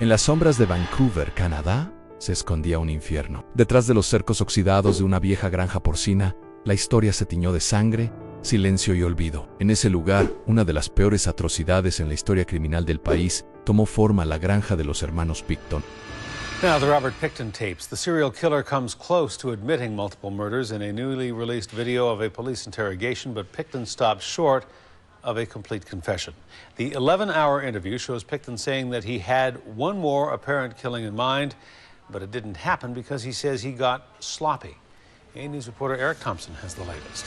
En las sombras de Vancouver, Canadá, se escondía un infierno. Detrás de los cercos oxidados de una vieja granja porcina, la historia se tiñó de sangre, silencio y olvido. En ese lugar, una de las peores atrocidades en la historia criminal del país tomó forma: la granja de los hermanos Pickton. Now, the Robert Pickton tapes. The serial killer comes close to admitting multiple murders in a newly released video of a police interrogation, but Pickton stops short of a complete confession. The 11-hour interview shows Pickton saying that he had one more apparent killing in mind, but it didn't happen because he says he got sloppy. A News reporter Eric Thompson has the latest.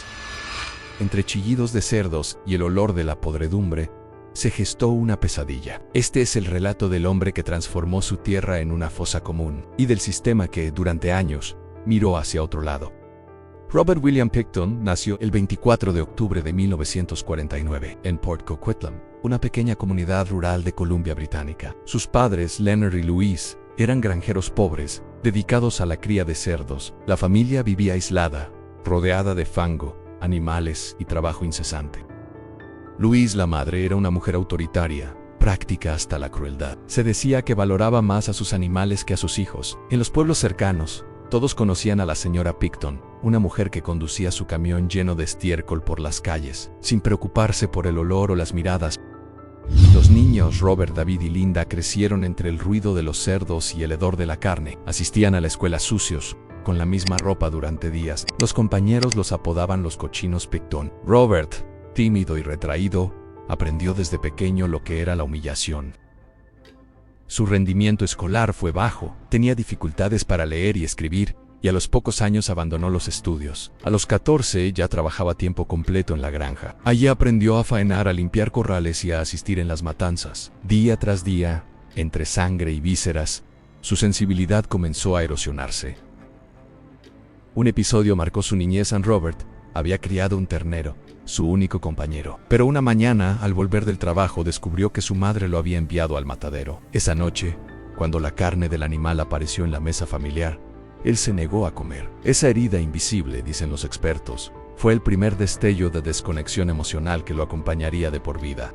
Entre chillidos de cerdos y el olor de la podredumbre, se gestó una pesadilla. Este es el relato del hombre que transformó su tierra en una fosa común, y del sistema que, durante años, miró hacia otro lado. Robert William Pickton nació el 24 de octubre de 1949 en Port Coquitlam, una pequeña comunidad rural de Columbia Británica. Sus padres, Leonard y Louise, eran granjeros pobres, dedicados a la cría de cerdos. La familia vivía aislada, rodeada de fango, animales y trabajo incesante. Louise, la madre, era una mujer autoritaria, práctica hasta la crueldad. Se decía que valoraba más a sus animales que a sus hijos. En los pueblos cercanos, todos conocían a la señora Pickton, una mujer que conducía su camión lleno de estiércol por las calles, sin preocuparse por el olor o las miradas. Los niños Robert, David y Linda crecieron entre el ruido de los cerdos y el hedor de la carne. Asistían a la escuela sucios, con la misma ropa durante días. Los compañeros los apodaban los cochinos Pickton. Robert, tímido y retraído, aprendió desde pequeño lo que era la humillación. Su rendimiento escolar fue bajo, tenía dificultades para leer y escribir, y a los pocos años abandonó los estudios. A los 14 ya trabajaba a tiempo completo en la granja. Allí aprendió a faenar, a limpiar corrales y a asistir en las matanzas. Día tras día, entre sangre y vísceras, su sensibilidad comenzó a erosionarse. Un episodio marcó su niñez. Robert había criado un ternero, su único compañero. Pero una mañana, al volver del trabajo, descubrió que su madre lo había enviado al matadero. Esa noche, cuando la carne del animal apareció en la mesa familiar, él se negó a comer. Esa herida invisible, dicen los expertos, fue el primer destello de desconexión emocional que lo acompañaría de por vida.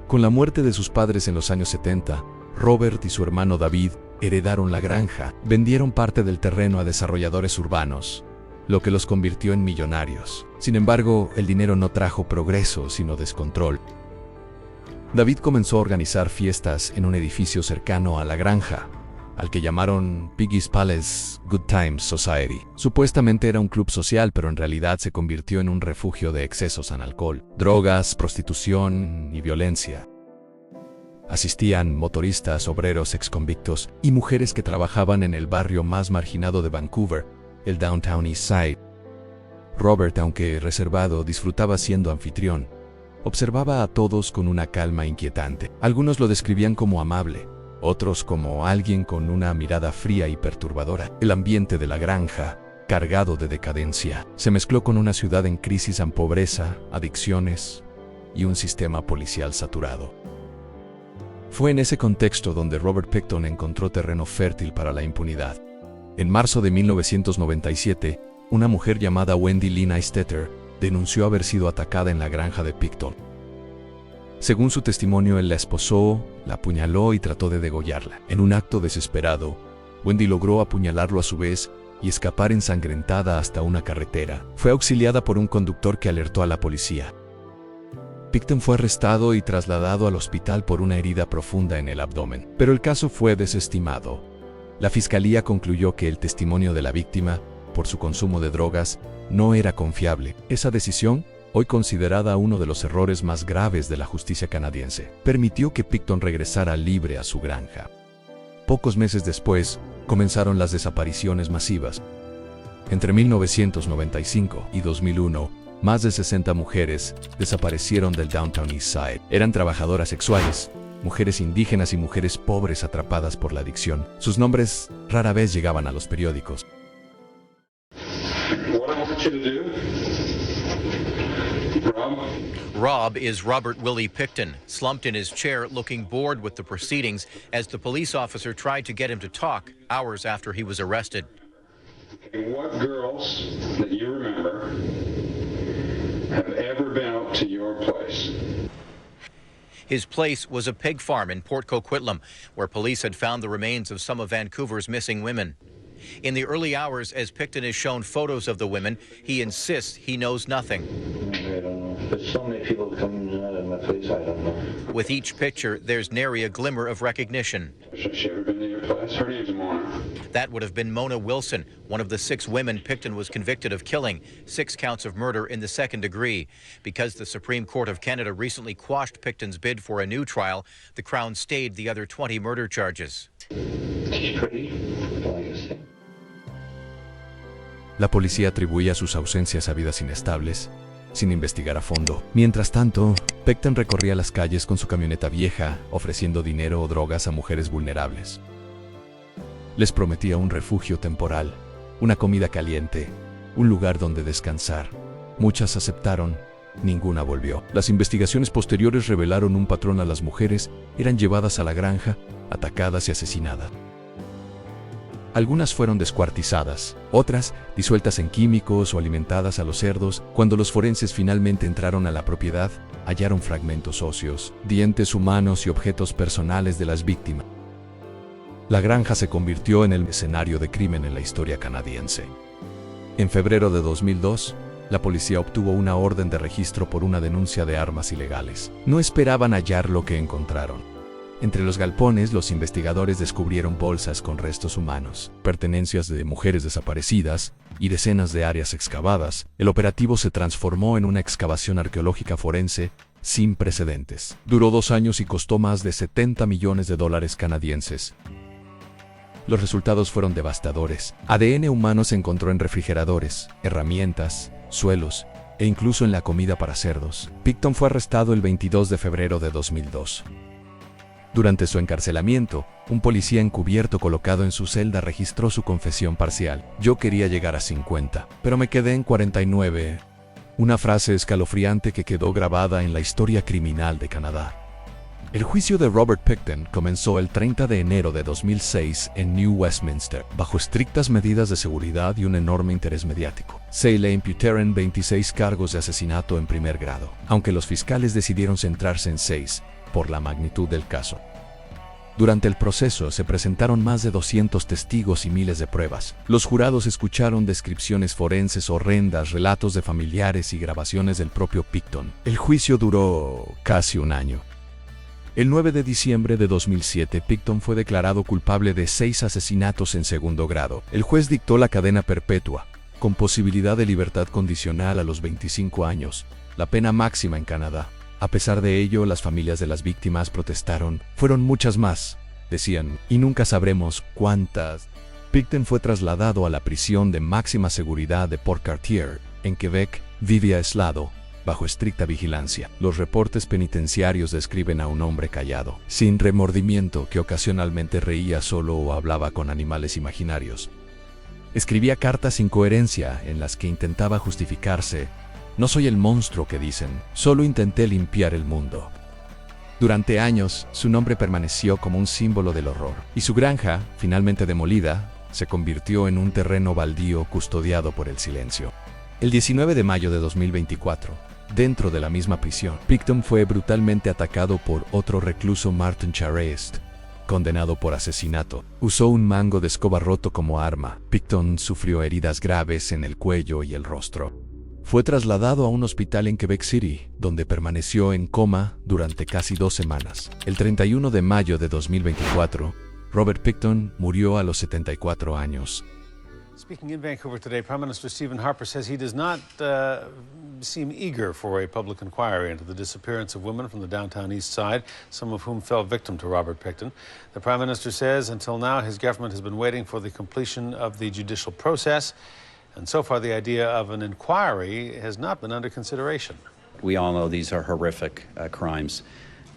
Con la muerte de sus padres en los años 70, Robert y su hermano David heredaron la granja, vendieron parte del terreno a desarrolladores urbanos, lo que los convirtió en millonarios. Sin embargo, el dinero no trajo progreso, sino descontrol. David comenzó a organizar fiestas en un edificio cercano a la granja, al que llamaron Piggy's Palace Good Times Society. Supuestamente era un club social, pero en realidad se convirtió en un refugio de excesos en alcohol, drogas, prostitución y violencia. Asistían motoristas, obreros, exconvictos y mujeres que trabajaban en el barrio más marginado de Vancouver, el Downtown East Side. Robert, aunque reservado, disfrutaba siendo anfitrión. Observaba a todos con una calma inquietante. Algunos lo describían como amable, otros como alguien con una mirada fría y perturbadora. El ambiente de la granja, cargado de decadencia, se mezcló con una ciudad en crisis, en pobreza, adicciones y un sistema policial saturado. Fue en ese contexto donde Robert Pickton encontró terreno fértil para la impunidad. En marzo de 1997, una mujer llamada Wendy Lynn Eistetter denunció haber sido atacada en la granja de Pickton. Según su testimonio, él la esposó, la apuñaló y trató de degollarla. En un acto desesperado, Wendy logró apuñalarlo a su vez y escapar ensangrentada hasta una carretera. Fue auxiliada por un conductor que alertó a la policía. Pickton fue arrestado y trasladado al hospital por una herida profunda en el abdomen, pero el caso fue desestimado. La fiscalía concluyó que el testimonio de la víctima, por su consumo de drogas, no era confiable. Esa decisión, hoy considerada uno de los errores más graves de la justicia canadiense, permitió que Pickton regresara libre a su granja. Pocos meses después, comenzaron las desapariciones masivas. Entre 1995 y 2001, más de 60 mujeres desaparecieron del Downtown East Side. Eran trabajadoras sexuales, mujeres indígenas y mujeres pobres atrapadas por la adicción. Sus nombres rara vez llegaban a los periódicos. Rob is Robert Willie Pickton, slumped in his chair looking bored with the proceedings as the police officer tried to get him to talk hours after he was arrested. What girls that you remember have ever been out to your place? His place was a pig farm in Port Coquitlam, where police had found the remains of some of Vancouver's missing women. In the early hours, as Pickton is shown photos of the women, he insists he knows nothing. I don't know. There's so many people coming out of my place, I don't know. With each picture, there's nary a glimmer of recognition. Has she ever been to your class? Her name's Mona. That would have been Mona Wilson, one of the 6 women Pickton was convicted of killing, 6 counts of murder in the second degree. Because the Supreme Court of Canada recently quashed Pickton's bid for a new trial, the Crown stayed the other 20 murder charges. She's pretty. That's all I can say. La policía atribuía sus ausencias a vidas inestables, sin investigar a fondo. Mientras tanto, Pickton recorría las calles con su camioneta vieja, ofreciendo dinero o drogas a mujeres vulnerables. Les prometía un refugio temporal, una comida caliente, un lugar donde descansar. Muchas aceptaron, ninguna volvió. Las investigaciones posteriores revelaron un patrón: a las mujeres eran llevadas a la granja, atacadas y asesinadas. Algunas fueron descuartizadas, otras disueltas en químicos o alimentadas a los cerdos. Cuando los forenses finalmente entraron a la propiedad, hallaron fragmentos óseos, dientes humanos y objetos personales de las víctimas. La granja se convirtió en el escenario de crimen en la historia canadiense. En febrero de 2002, la policía obtuvo una orden de registro por una denuncia de armas ilegales. No esperaban hallar lo que encontraron. Entre los galpones, los investigadores descubrieron bolsas con restos humanos, pertenencias de mujeres desaparecidas y decenas de áreas excavadas. El operativo se transformó en una excavación arqueológica forense sin precedentes. Duró 2 años y costó más de $70 millones canadienses. Los resultados fueron devastadores. ADN humano se encontró en refrigeradores, herramientas, suelos e incluso en la comida para cerdos. Pickton fue arrestado el 22 de febrero de 2002. Durante su encarcelamiento, un policía encubierto colocado en su celda registró su confesión parcial. Yo quería llegar a 50, pero me quedé en 49. Una frase escalofriante que quedó grabada en la historia criminal de Canadá. El juicio de Robert Pickton comenzó el 30 de enero de 2006 en New Westminster, bajo estrictas medidas de seguridad y un enorme interés mediático. Se le imputaron 26 cargos de asesinato en primer grado, aunque los fiscales decidieron centrarse en 6, por la magnitud del caso. Durante el proceso se presentaron más de 200 testigos y miles de pruebas. Los jurados escucharon descripciones forenses horrendas, relatos de familiares y grabaciones del propio Pickton. El juicio duró casi un año. El 9 de diciembre de 2007, Pickton fue declarado culpable de 6 asesinatos en segundo grado. El juez dictó la cadena perpetua, con posibilidad de libertad condicional a los 25 años, la pena máxima en Canadá. A pesar de ello, las familias de las víctimas protestaron. Fueron muchas más, decían, y nunca sabremos cuántas. Pickton fue trasladado a la prisión de máxima seguridad de Port Cartier, en Quebec. Vivía aislado, bajo estricta vigilancia. Los reportes penitenciarios describen a un hombre callado, sin remordimiento, que ocasionalmente reía solo o hablaba con animales imaginarios. Escribía cartas sin coherencia en las que intentaba justificarse. No soy el monstruo que dicen, solo intenté limpiar el mundo. Durante años, su nombre permaneció como un símbolo del horror, y su granja, finalmente demolida, se convirtió en un terreno baldío custodiado por el silencio. El 19 de mayo de 2024, dentro de la misma prisión, Pickton fue brutalmente atacado por otro recluso, Martin Charest, condenado por asesinato. Usó un mango de escoba roto como arma. Pickton sufrió heridas graves en el cuello y el rostro. Fue trasladado a un hospital en Quebec City, donde permaneció en coma durante casi 2 semanas. El 31 de mayo de 2024, Robert Pickton murió a los 74 años. Speaking in Vancouver today, Prime Minister Stephen Harper says he does not seem eager for a public inquiry into the disappearance of women from the downtown east side, some of whom fell victim to Robert Pickton. The Prime Minister says until now his government has been waiting for the completion of the judicial process. And so far, the idea of an inquiry has not been under consideration. We all know these are horrific crimes,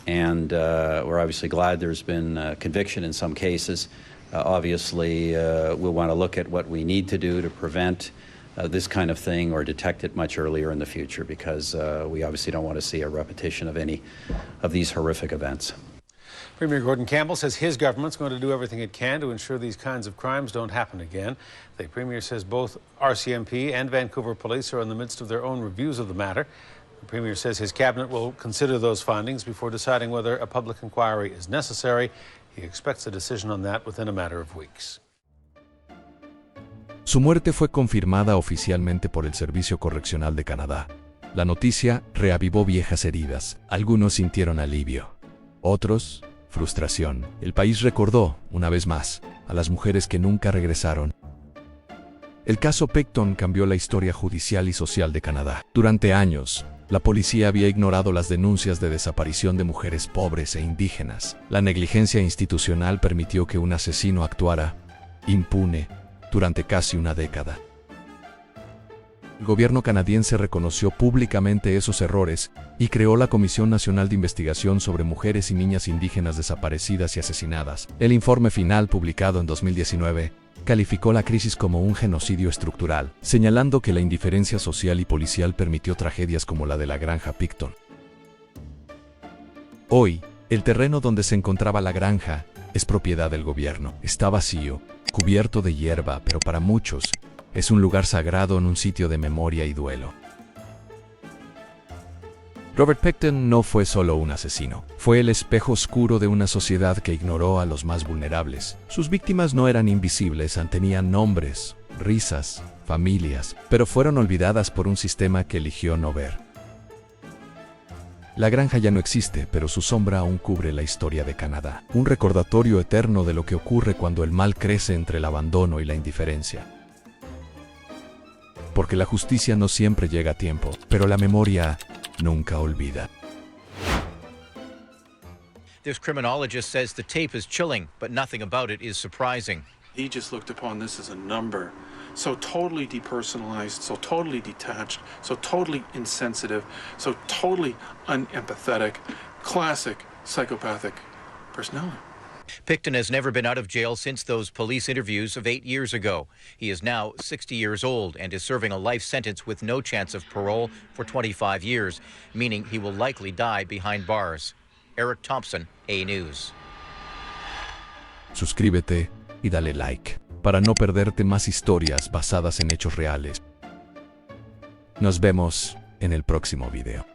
and we're obviously glad there's been conviction in some cases. Obviously, we'll want to look at what we need to do to prevent this kind of thing or detect it much earlier in the future, because we obviously don't want to see a repetition of any of these horrific events. Premier Gordon Campbell says his government's going to do everything it can to ensure these kinds of crimes don't happen again. The Premier says both RCMP and Vancouver Police are in the midst of their own reviews of the matter. The Premier says his cabinet will consider those findings before deciding whether a public inquiry is necessary. He expects a decision on that within a matter of weeks. Su muerte fue confirmada oficialmente por el Servicio Correccional de Canadá. La noticia reavivó viejas heridas. Algunos sintieron alivio. Otros, frustración. El país recordó, una vez más, a las mujeres que nunca regresaron. El caso Pickton cambió la historia judicial y social de Canadá. Durante años, la policía había ignorado las denuncias de desaparición de mujeres pobres e indígenas. La negligencia institucional permitió que un asesino actuara impune durante casi una década. El gobierno canadiense reconoció públicamente esos errores y creó la Comisión Nacional de Investigación sobre Mujeres y Niñas Indígenas Desaparecidas y Asesinadas. El informe final, publicado en 2019, calificó la crisis como un genocidio estructural, señalando que la indiferencia social y policial permitió tragedias como la de la granja Pickton. Hoy, el terreno donde se encontraba la granja es propiedad del gobierno. Está vacío, cubierto de hierba, pero para muchos es un lugar sagrado en un sitio de memoria y duelo. Robert Pickton no fue solo un asesino, fue el espejo oscuro de una sociedad que ignoró a los más vulnerables. Sus víctimas no eran invisibles, tenían nombres, risas, familias, pero fueron olvidadas por un sistema que eligió no ver. La granja ya no existe, pero su sombra aún cubre la historia de Canadá. Un recordatorio eterno de lo que ocurre cuando el mal crece entre el abandono y la indiferencia. Porque la justicia no siempre llega a tiempo, pero la memoria nunca olvida. This criminologist says the tape is chilling, but nothing about it is surprising. He just looked upon this as a number, so totally depersonalized, so totally detached, so totally insensitive, so totally unempathetic, classic psychopathic personality. Pickton has never been out of jail since those police interviews of 8 years ago. He is now 60 years old and is serving a life sentence with no chance of parole for 25 years, meaning he will likely die behind bars. Eric Thompson, A News. Suscríbete y dale like para no perderte más historias basadas en hechos reales. Nos vemos en el próximo video.